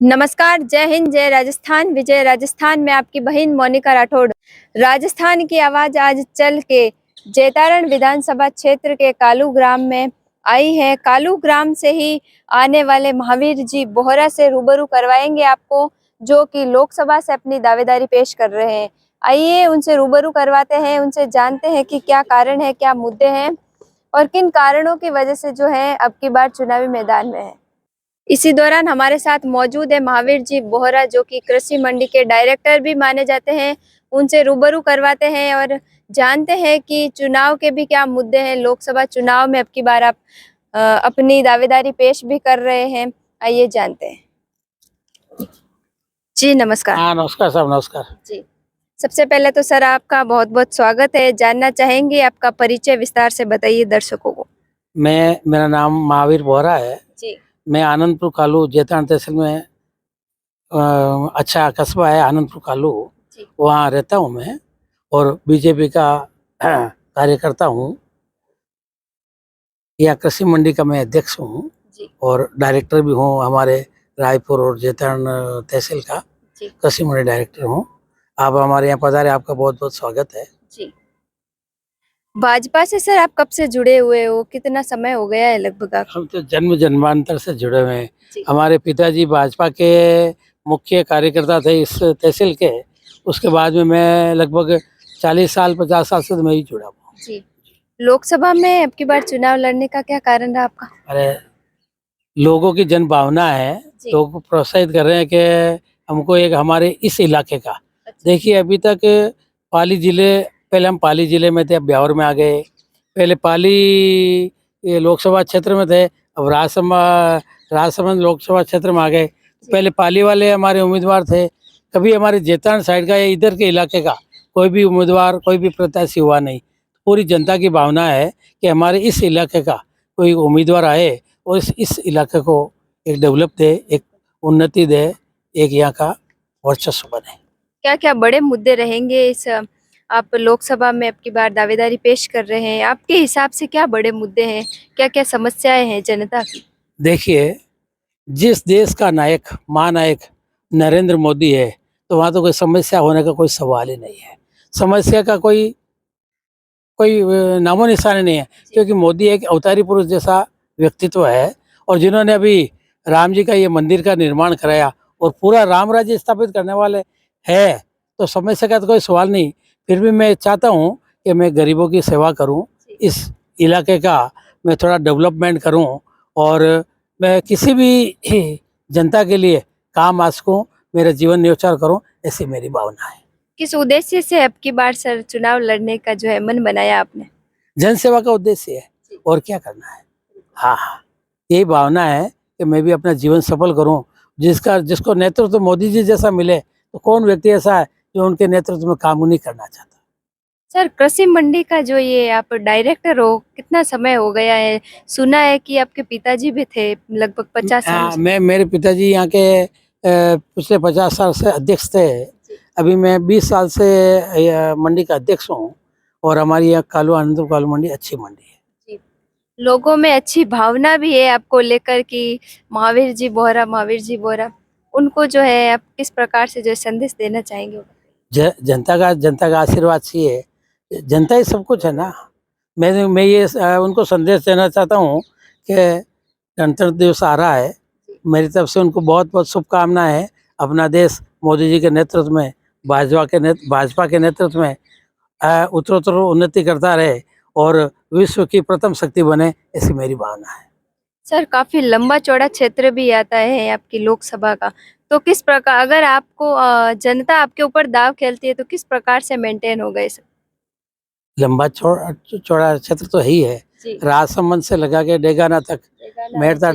नमस्कार, जय हिंद, जय राजस्थान, विजय राजस्थान में आपकी बहन मोनिका राठौड़। राजस्थान की आवाज आज चल के जैतारण विधानसभा क्षेत्र के कालू ग्राम में आई है। कालू ग्राम से ही आने वाले महावीर जी बोहरा से रूबरू करवाएंगे आपको, जो कि लोकसभा से अपनी दावेदारी पेश कर रहे हैं। आइए उनसे रूबरू करवाते हैं, उनसे जानते हैं कि क्या कारण है, क्या मुद्दे हैं और किन कारणों की वजह से जो है अब की बार चुनावी मैदान में है। इसी दौरान हमारे साथ मौजूद है महावीर जी बोहरा, जो कि कृषि मंडी के डायरेक्टर भी माने जाते हैं। उनसे रूबरू करवाते हैं और जानते हैं कि चुनाव के भी क्या मुद्दे हैं। लोकसभा चुनाव में अब की बार आप अपनी दावेदारी पेश भी कर रहे हैं। आइए जानते हैं। जी नमस्कार। हाँ नमस्कार साहब, नमस्कार जी, सबसे पहले तो सर आपका बहुत बहुत स्वागत है। जानना चाहेंगे आपका परिचय विस्तार से बताइए दर्शकों को। मेरा नाम महावीर बोहरा है। जी मैं आनंदपुर कालू जैतारण तहसील में अच्छा कस्बा है आनंदपुर कालू, जी वहाँ रहता हूँ मैं और बीजेपी का कार्यकर्ता हूँ। यह कृषि मंडी का मैं अध्यक्ष हूँ जी और डायरेक्टर भी हूँ हमारे रायपुर और जैतारण तहसील का जी कृषि मंडी डायरेक्टर हूँ। आप हमारे यहाँ पधारे, आपका बहुत बहुत स्वागत है। जी। भाजपा से सर आप कब से जुड़े हुए हो, कितना समय हो गया है लगभग आप? हम तो जन्म जन्मांतर से जुड़े हुए हैं। जी हमारे पिताजी भाजपा के मुख्य कार्यकर्ता थे इस तहसील के। उसके बाद में मैं लगभग 40 साल 50 साल से तो मैं ही जुड़ा हूँ। जी। लोकसभा में अब की बार चुनाव लड़ने का क्या कारण रहा आपका? अरे लोगों की जन भावना है, जी लोगों को प्रोत्साहित कर रहे हैं कि हमको एक हमारे इस इलाके का। अच्छा देखिए अभी तक पाली जिले, पहले हम पाली जिले में थे, अब ब्यावर में आ गए। पहले पाली ये लोकसभा क्षेत्र में थे, अब राजसमंद लोकसभा क्षेत्र में आ गए। पहले पाली वाले हमारे उम्मीदवार थे, कभी हमारे जैतारण साइड का या इधर के इलाके का कोई भी उम्मीदवार, कोई भी प्रत्याशी हुआ नहीं। पूरी जनता की भावना है कि हमारे इस इलाके का कोई उम्मीदवार आए और इस इलाके को एक डेवलप दे, एक उन्नति दे, एक यहाँ का वर्चस्व बने। क्या क्या बड़े मुद्दे रहेंगे इस आप लोकसभा में अब की बार दावेदारी पेश कर रहे हैं? आपके हिसाब से क्या बड़े मुद्दे हैं, क्या क्या समस्याएं हैं जनता की? देखिए, जिस देश का नायक महानायक नरेंद्र मोदी है, तो वहाँ तो कोई समस्या होने का कोई सवाल ही नहीं है। समस्या का कोई कोई नामो निशान नहीं है, क्योंकि मोदी एक अवतारी पुरुष जैसा व्यक्तित्व है। और जिन्होंने अभी राम जी का ये मंदिर का निर्माण कराया और पूरा राम राज्य स्थापित करने वाले है, तो समस्या का तो कोई सवाल नहीं। फिर भी मैं चाहता हूँ कि मैं गरीबों की सेवा करूँ, इस इलाके का मैं थोड़ा डेवलपमेंट करूँ और मैं किसी भी जनता के लिए काम आ सकूँ, मेरा जीवन न्यौछावर करूँ, ऐसी मेरी भावना है। किस उद्देश्य से अब की बार सर चुनाव लड़ने का जो है मन बनाया आपने? जन सेवा का उद्देश्य है, और क्या करना है। हाँ हाँ, यही भावना है कि मैं भी अपना जीवन सफल करूं। जिसको नेतृत्व मोदी जी जैसा मिले, तो कौन व्यक्ति ऐसा है जो उनके नेतृत्व में काम नहीं करना चाहता। सर कृषि मंडी का जो ये आप डायरेक्टर हो, कितना समय हो गया है? सुना है कि आपके पिताजी भी थे लगभग 50 सालों से। मेरे पिताजी यहाँ के पिछले 50 साल से अध्यक्ष थे। अभी मैं 20 साल से मंडी का अध्यक्ष हूँ और हमारी यहाँ आनंदपुर कालू मंडी अच्छी मंडी है। जी। लोगों में अच्छी भावना भी है आपको लेकर कि महावीर जी बोहरा, उनको जो है आप किस प्रकार से जो संदेश देना चाहेंगे? जनता का आशीर्वाद चाहिए, जनता ही सब कुछ है ना। मैं ये उनको संदेश देना चाहता हूँ कि गणतंत्र दिवस आ रहा है, मेरी तरफ से उनको बहुत बहुत शुभकामनाएं। अपना देश मोदी जी के नेतृत्व में, भाजपा के नेतृत्व में उत्तरोत्तर उन्नति करता रहे और विश्व की प्रथम शक्ति बने, ऐसी मेरी भावना है। सर काफी लंबा चौड़ा क्षेत्र भी आता है आपकी लोकसभा का, तो किस प्रकार अगर आपको जनता आपके ऊपर दाव खेलती है तो किस प्रकार से मेंटेन होगा ये सब? लंबा चौड़ा क्षेत्र तो ही है, जी राजसमंद से लगा के डेगाना तक, मेड़ता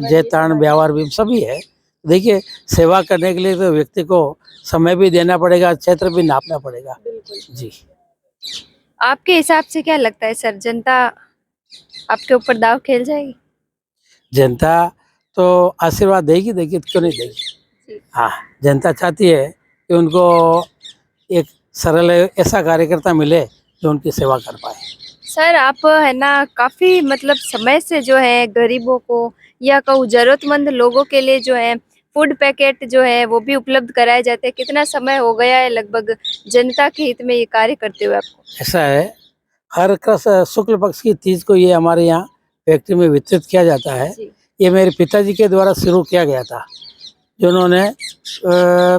जैतारण ब्यावर भी सभी है। देखिए, सेवा करने के लिए तो व्यक्ति को समय भी देना पड़ेगा, क्षेत्र भी नापना पड़ेगा। बिल्कुल। जी, आपके हिसाब से क्या लगता है सर, जनता आपके ऊपर दाव खेल जाएगी? जनता तो आशीर्वाद देगी, देखिए क्यों नहीं देगी। जी हाँ, जनता चाहती है कि उनको एक सरल ऐसा कार्यकर्ता मिले जो उनकी सेवा कर पाए। सर आप है ना काफी मतलब समय से जो है गरीबों को या कहूँ जरूरतमंद लोगों के लिए जो है फूड पैकेट जो है वो भी उपलब्ध कराए जाते हैं। कितना समय हो गया है लगभग जनता के हित में ये कार्य करते हुए आपको? ऐसा है, हर शुक्ल पक्ष की तीज को ये हमारे यहाँ फैक्ट्री में वितरित किया जाता है। जी। ये मेरे पिताजी के द्वारा शुरू किया गया था, जिन्होंने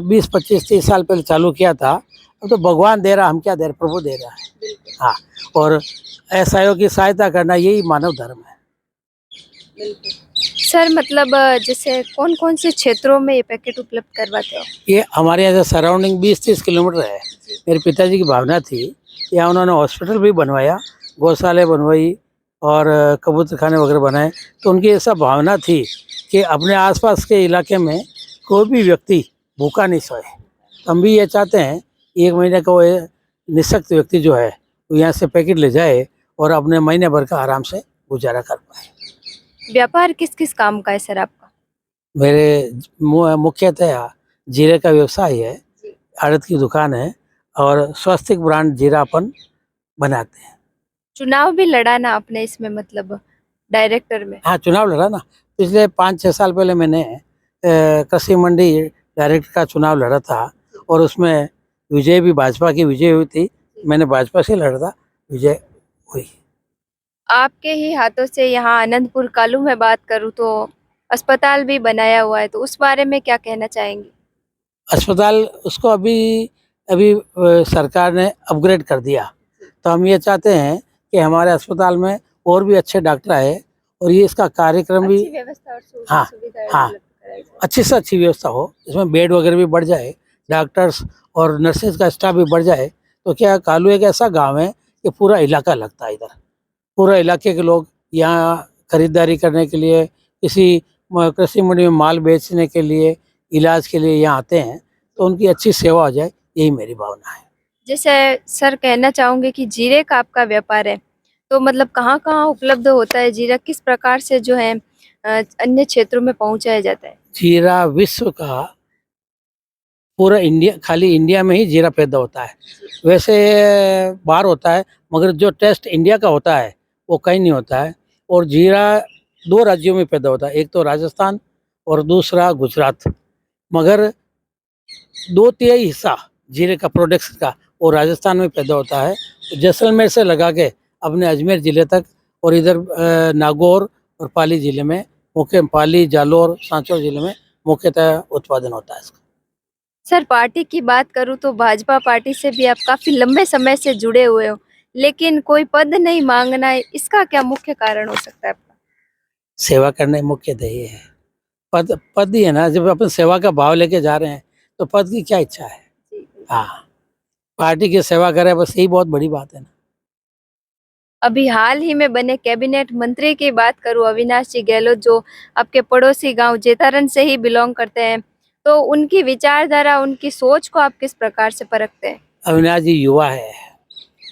20-25-30 साल पहले चालू किया था। अब तो भगवान दे रहा, हम क्या दे रहे, प्रभु दे रहा है। बिल्कुल। हाँ, और ऐसाइयों की सहायता करना यही मानव धर्म है। बिल्कुल। सर मतलब जैसे कौन-कौन से क्षेत्रों में ये पैकेट उपलब्ध करवाते हो? ये हमारे यहाँ से सराउंडिंग 20-30 किलोमीटर है। मेरे पिताजी की भावना थी, यहाँ उन्होंने हॉस्पिटल भी बनवाया, गौशाला बनवाई और कबूतर खाने वगैरह बनाए। तो उनकी ऐसा भावना थी कि अपने आसपास के इलाके में कोई भी व्यक्ति भूखा नहीं सोए। हम भी ये चाहते हैं, 1 महीने का वो निःशक्त व्यक्ति जो है वो यहाँ से पैकेट ले जाए और अपने महीने भर का आराम से गुजारा कर पाए। व्यापार किस-किस काम का है सर आपका? मेरे मुख्यतः जीरे का व्यवसाय है, आड़त की दुकान है और स्वास्तिक ब्रांड जीरा अपन बनाते हैं। चुनाव भी लड़ा ना आपने इसमें मतलब डायरेक्टर में? हाँ, चुनाव लड़ा ना। पिछले 5-6 साल पहले मैंने कृषि मंडी डायरेक्टर का चुनाव लड़ा था और उसमें विजय भी भाजपा की विजय हुई थी। मैंने भाजपा से लड़ा था, विजय हुई। आपके ही हाथों से यहाँ आनंदपुर कालू में बात करूँ तो अस्पताल भी बनाया हुआ है, तो उस बारे में क्या कहना चाहेंगी? अस्पताल उसको अभी अभी सरकार ने अपग्रेड कर दिया। तो हम ये चाहते हैं कि हमारे अस्पताल में और भी अच्छे डॉक्टर आए और ये इसका कार्यक्रम भी अच्छी व्यवस्था और हाँ, सुविधाएं हाँ, उपलब्ध कराई जाए। अच्छी से अच्छी व्यवस्था हो, इसमें बेड वगैरह भी बढ़ जाए, डॉक्टर्स और नर्सेज का स्टाफ भी बढ़ जाए। तो क्या कालू एक ऐसा गांव है कि पूरा इलाका लगता है इधर। पूरा इलाके के लोग यहाँ खरीदारी करने के लिए, किसी कृषि मंडी में माल बेचने के लिए, इलाज के लिए यहाँ आते हैं। तो उनकी अच्छी सेवा हो जाए, यही मेरी भावना है। जैसे सर कहना चाहूँगी कि जीरे का आपका व्यापार है, तो मतलब कहाँ-कहाँ उपलब्ध होता है जीरा? किस प्रकार से जो है अन्य क्षेत्रों में पहुँचाया जाता है? जीरा विश्व का पूरा इंडिया, खाली इंडिया में ही जीरा पैदा होता है। वैसे बाहर होता है, मगर जो टेस्ट इंडिया का होता है वो कहीं नहीं होता है। और जीरा 2 राज्यों में पैदा होता है, एक तो राजस्थान और दूसरा गुजरात। मगर 2/3 हिस्सा जीरे का प्रोडक्शन का वो राजस्थान में पैदा होता है। जैसलमेर से लगा के अपने अजमेर ज़िले तक और इधर नागौर और पाली ज़िले में मुख्य, पाली, जालौर, सांचौर ज़िले में मुख्यतः उत्पादन होता है इसका। सर पार्टी की बात करूँ तो भाजपा पार्टी से भी आप काफ़ी लंबे समय से जुड़े हुए हो, लेकिन कोई पद नहीं माँगना है, इसका क्या मुख्य कारण हो सकता है आपका? सेवा करना ही मुख्यतः ये है। पद पद ही है ना, जब अपन सेवा का भाव लेके जा रहे हैं तो पद की क्या इच्छा है। हाँ, पार्टी की सेवा करें, बस यही बहुत बड़ी बात है ना। अभी हाल ही में बने कैबिनेट मंत्री की बात करूँ अविनाश जी गहलोत, जो आपके पड़ोसी गांव जेतारन से ही बिलोंग करते हैं, तो उनकी विचारधारा, उनकी सोच को आप किस प्रकार से परखते हैं? अविनाश जी युवा है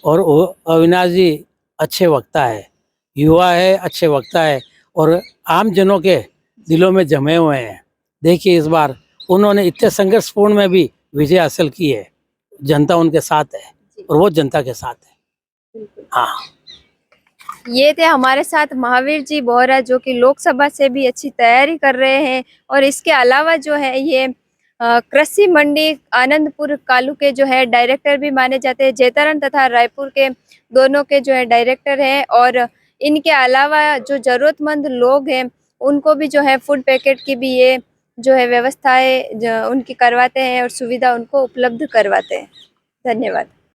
और वो अविनाश जी अच्छे वक्ता है, युवा है, अच्छे वक्ता है और आम जनों के दिलों में जमे हुए हैं। देखिए इस बार उन्होंने इतने संघर्षपूर्ण में भी विजय हासिल की है। जनता उनके साथ है और वो जनता के साथ है। हाँ, ये थे हमारे साथ महावीर जी बोहरा, जो कि लोकसभा से भी अच्छी तैयारी कर रहे हैं और इसके अलावा जो है ये कृषि मंडी आनंदपुर कालू के जो है डायरेक्टर भी माने जाते हैं। जेतारन तथा रायपुर के दोनों के जो है डायरेक्टर हैं और इनके अलावा जो ज़रूरतमंद लोग हैं उनको भी जो है फूड पैकेट की भी ये जो है व्यवस्थाएं उनकी करवाते हैं और सुविधा उनको उपलब्ध करवाते हैं। धन्यवाद।